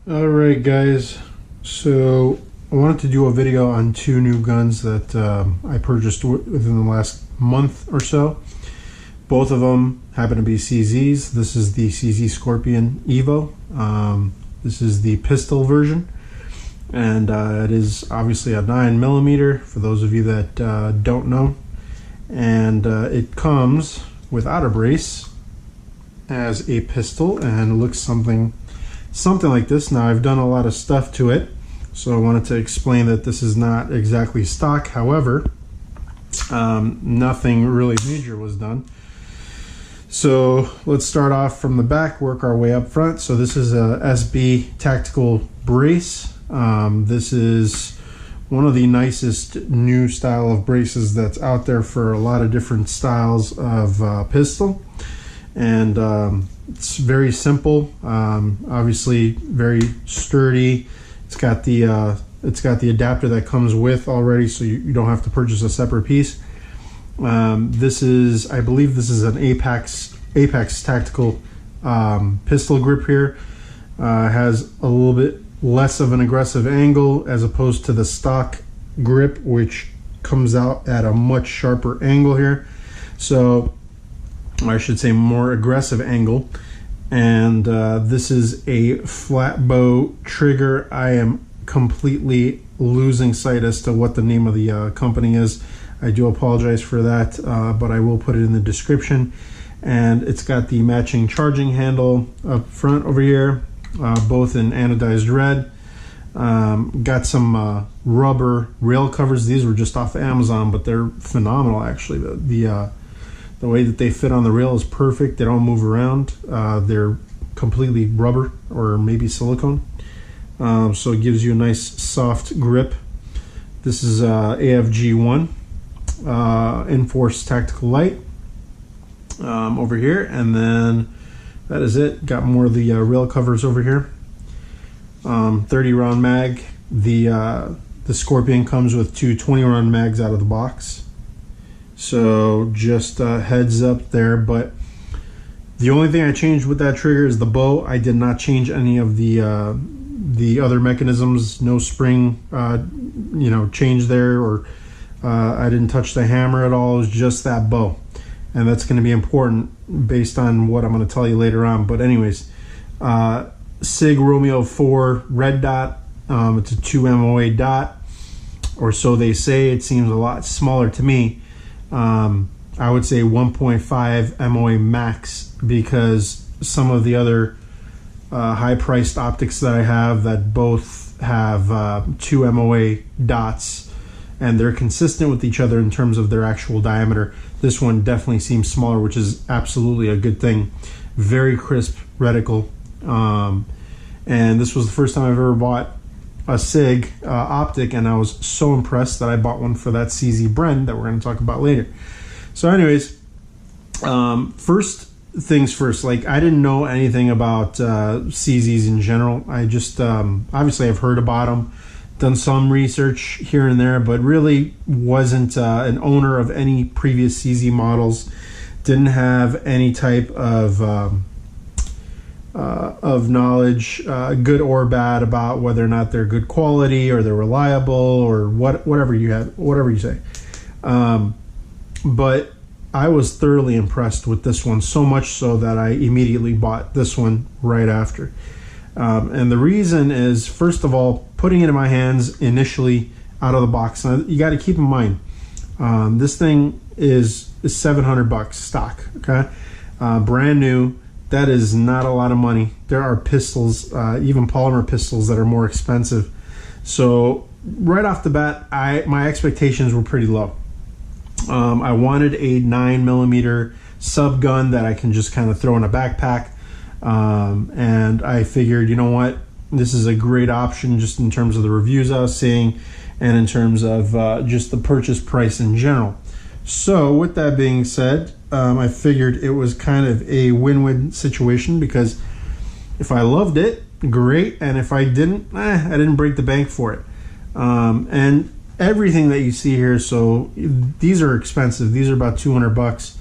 Alright guys, so I wanted to do a video on two new guns that I purchased within the last month or so. Both of them happen to be CZs. This is the CZ Scorpion Evo. This is the pistol version, and it is obviously a 9mm for those of you that don't know, and it comes without a brace as a pistol and looks something like this. Now, I've done a lot of stuff to it, so I wanted to explain that this is not exactly stock. However, nothing really major was done. So let's start off from the back, work our way up front. So this is a SB tactical brace. This is one of the nicest new style of braces that's out there for a lot of different styles of pistol, and it's very simple, obviously very sturdy. It's got the adapter that comes with already, so you don't have to purchase a separate piece. This is, I believe this is an Apex tactical pistol grip here. Has a little bit less of an aggressive angle as opposed to the stock grip, which comes out at a much sharper angle here. So I should say more aggressive angle. And this is a flat bow trigger. I am completely losing sight as to what the name of the company is. I do apologize for that, but I will put it in the description. And it's got the matching charging handle up front over here, both in anodized red. Got some rubber rail covers. These were just off Amazon, but they're phenomenal actually. The way that they fit on the rail is perfect. They don't move around. They're completely rubber or maybe silicone. So it gives you a nice soft grip. This is AFG1 Enforced Tactical Light over here. And then that is it. Got more of the rail covers over here. 30 round mag. The Scorpion comes with two 20 round mags out of the box. So just heads up there. But the only thing I changed with that trigger is the bow. I did not change any of the other mechanisms. No spring change there, or I didn't touch the hammer at all. It was just that bow, and that's going to be important based on what I'm going to tell you later on. But anyways, SIG Romeo 4 red dot. It's a 2 MOA dot, or so they say. It seems a lot smaller to me. I would say 1.5 MOA max, because some of the other high-priced optics that I have that both have 2 MOA dots, and they're consistent with each other in terms of their actual diameter. This one definitely seems smaller, which is absolutely a good thing. Very crisp reticle, and this was the first time I've ever bought a SIG optic, and I was so impressed that I bought one for that CZ Bren that we're going to talk about later. So anyways, first things first, like, I didn't know anything about CZs in general. I just obviously I've heard about them, done some research here and there, but really wasn't an owner of any previous CZ models. Didn't have any type of knowledge, good or bad, about whether or not they're good quality or they're reliable or whatever you say. But I was thoroughly impressed with this one, so much so that I immediately bought this one right after. And the reason is, first of all, putting it in my hands initially out of the box. Now, you got to keep in mind, this thing is $700 stock, okay? Brand new. That is not a lot of money. There are pistols, even polymer pistols, that are more expensive. So right off the bat, my expectations were pretty low. I wanted a 9mm sub gun that I can just kind of throw in a backpack, and I figured, you know what, this is a great option just in terms of the reviews I was seeing and in terms of just the purchase price in general. So with that being said, I figured it was kind of a win-win situation, because if I loved it, great, and if I didn't, I didn't break the bank for it. And everything that you see here, so these are expensive. These are about $200.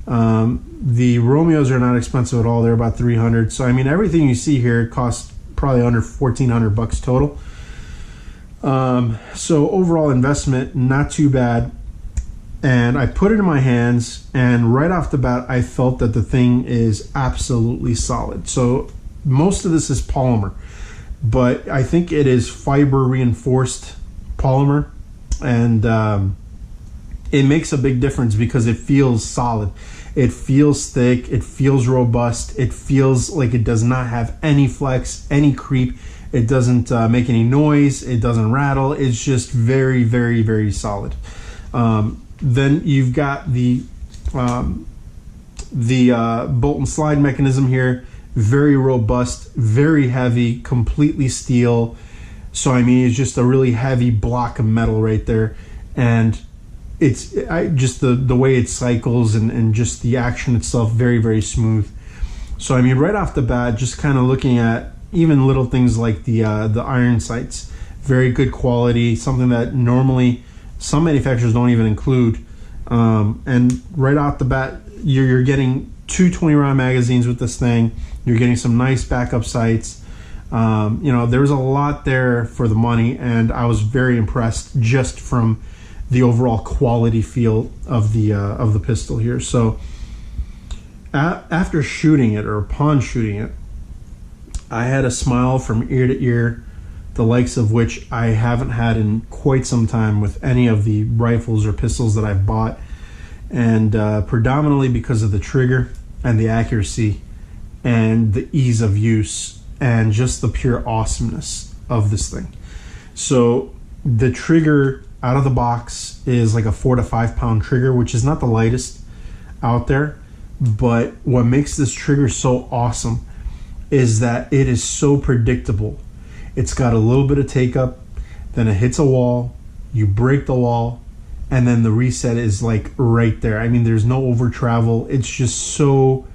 The Romeos are not expensive at all. They're about $300. So I mean, everything you see here costs probably under $1,400 total. So overall investment, not too bad. And I put it in my hands, and right off the bat, I felt that the thing is absolutely solid. So most of this is polymer, but I think it is fiber reinforced polymer, and it makes a big difference because it feels solid. It feels thick, it feels robust, it feels like it does not have any flex, any creep. It doesn't make any noise, it doesn't rattle. It's just very, very, very solid. Then you've got the bolt and slide mechanism here, very robust, very heavy, completely steel. So I mean, it's just a really heavy block of metal right there, and it's just the way it cycles and just the action itself, very, very smooth. So I mean, right off the bat, just kind of looking at even little things like the iron sights, very good quality, something that normally some manufacturers don't even include. And right off the bat, you're getting two 20-round magazines with this thing. You're getting some nice backup sights. You know, there's a lot there for the money, and I was very impressed just from the overall quality feel of the pistol here. So after shooting it, or upon shooting it, I had a smile from ear to ear, the likes of which I haven't had in quite some time with any of the rifles or pistols that I've bought, and predominantly because of the trigger and the accuracy and the ease of use and just the pure awesomeness of this thing. So the trigger out of the box is like a 4 to 5 pound trigger, which is not the lightest out there, but what makes this trigger so awesome is that it is so predictable. It's got a little bit of take up, then it hits a wall, you break the wall, and then the reset is like right there. I mean, there's no over travel. It's just so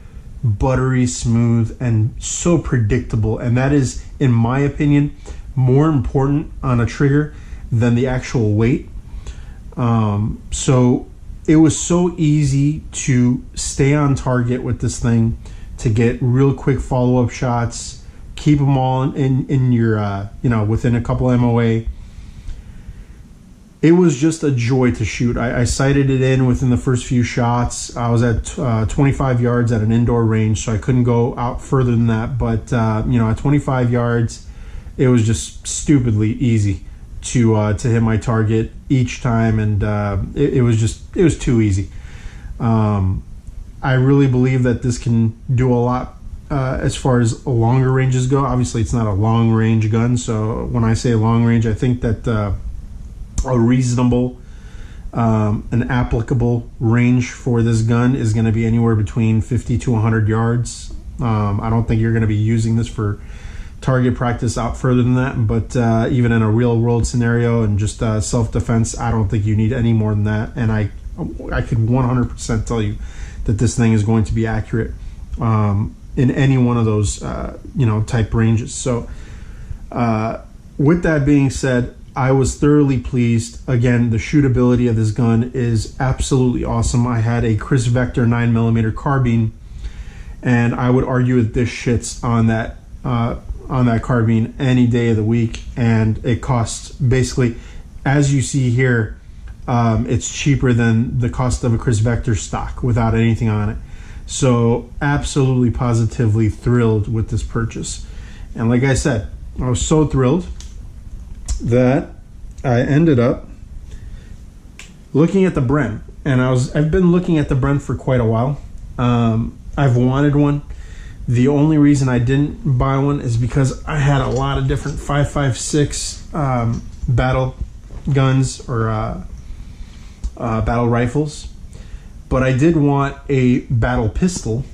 buttery smooth and so predictable, and that is, in my opinion, more important on a trigger than the actual weight. So it was so easy to stay on target with this thing, to get real quick follow-up shots, keep them all in your within a couple MOA. It was just a joy to shoot. I sighted it in within the first few shots. I was at 25 yards at an indoor range, so I couldn't go out further than that. But at 25 yards, it was just stupidly easy to hit my target each time, and it was too easy. I really believe that this can do a lot as far as longer ranges go. Obviously, it's not a long range gun, so when I say long range, I think that a reasonable and applicable range for this gun is going to be anywhere between 50 to 100 yards. I don't think you're going to be using this for target practice out further than that, but even in a real world scenario and just self-defense, I don't think you need any more than that. And I could 100% tell you that this thing is going to be accurate in any one of those type ranges. So with that being said, I was thoroughly pleased. Again, the shootability of this gun is absolutely awesome. I had a Chris Vector 9mm carbine, and I would argue that this shits on that carbine any day of the week, and it costs basically, as you see here, it's cheaper than the cost of a Chris Vector stock without anything on it. So absolutely positively thrilled with this purchase. And like I said, I was so thrilled that I ended up looking at the Bren, and I've been looking at the Bren for quite a while. I've wanted one. The only reason I didn't buy one is because I had a lot of different 5.56 battle guns or battle rifles, but I did want a battle pistol,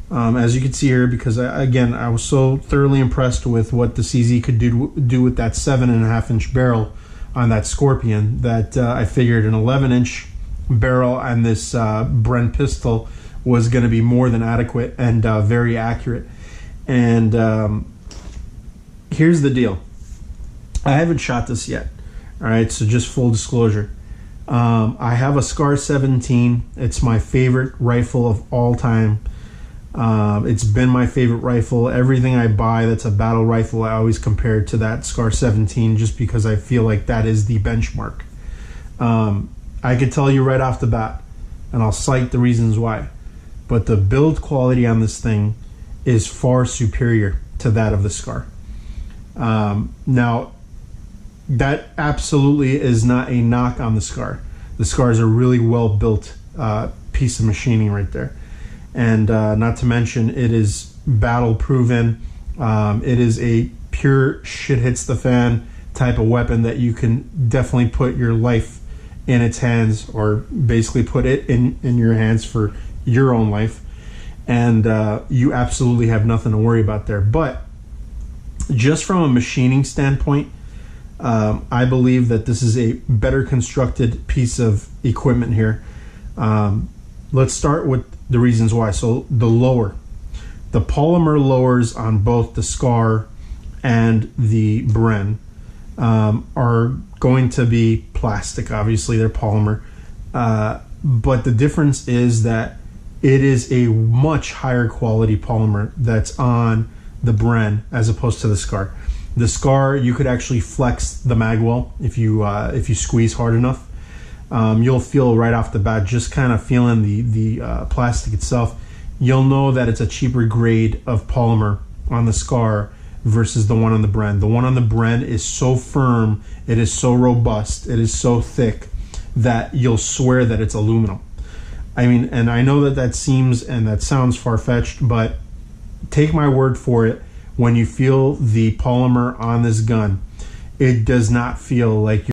as you can see here, because I was so thoroughly impressed with what the CZ could do with that 7.5-inch barrel on that Scorpion, that I figured an 11-inch barrel on this Bren pistol was going to be more than adequate and very accurate. And here's the deal. I haven't shot this yet. All right, so just full disclosure. I have a Scar 17. It's my favorite rifle of all time. It's been my favorite rifle. Everything I buy that's a battle rifle, I always compare it to that Scar 17, just because I feel like that is the benchmark. I could tell you right off the bat, and I'll cite the reasons why, but the build quality on this thing is far superior to that of the Scar. Now, that absolutely is not a knock on the Scar. The Scar is a really well built piece of machining right there. And not to mention, it is battle proven. It is a pure shit hits the fan type of weapon that you can definitely put your life in its hands, or basically put it in your hands for your own life. And you absolutely have nothing to worry about there. But just from a machining standpoint, I believe that this is a better constructed piece of equipment here. Let's start with the reasons why. So the polymer lowers on both the Scar and the Bren are going to be plastic. Obviously they're polymer, but the difference is that it is a much higher quality polymer that's on the Bren as opposed to the Scar. The Scar, you could actually flex the magwell if you squeeze hard enough. You'll feel right off the bat, just kind of feeling the plastic itself. You'll know that it's a cheaper grade of polymer on the Scar versus the one on the Bren. The one on the Bren is so firm, it is so robust, it is so thick that you'll swear that it's aluminum. I mean, and I know that that seems and that sounds far-fetched, but take my word for it. When you feel the polymer on this gun, it does not feel like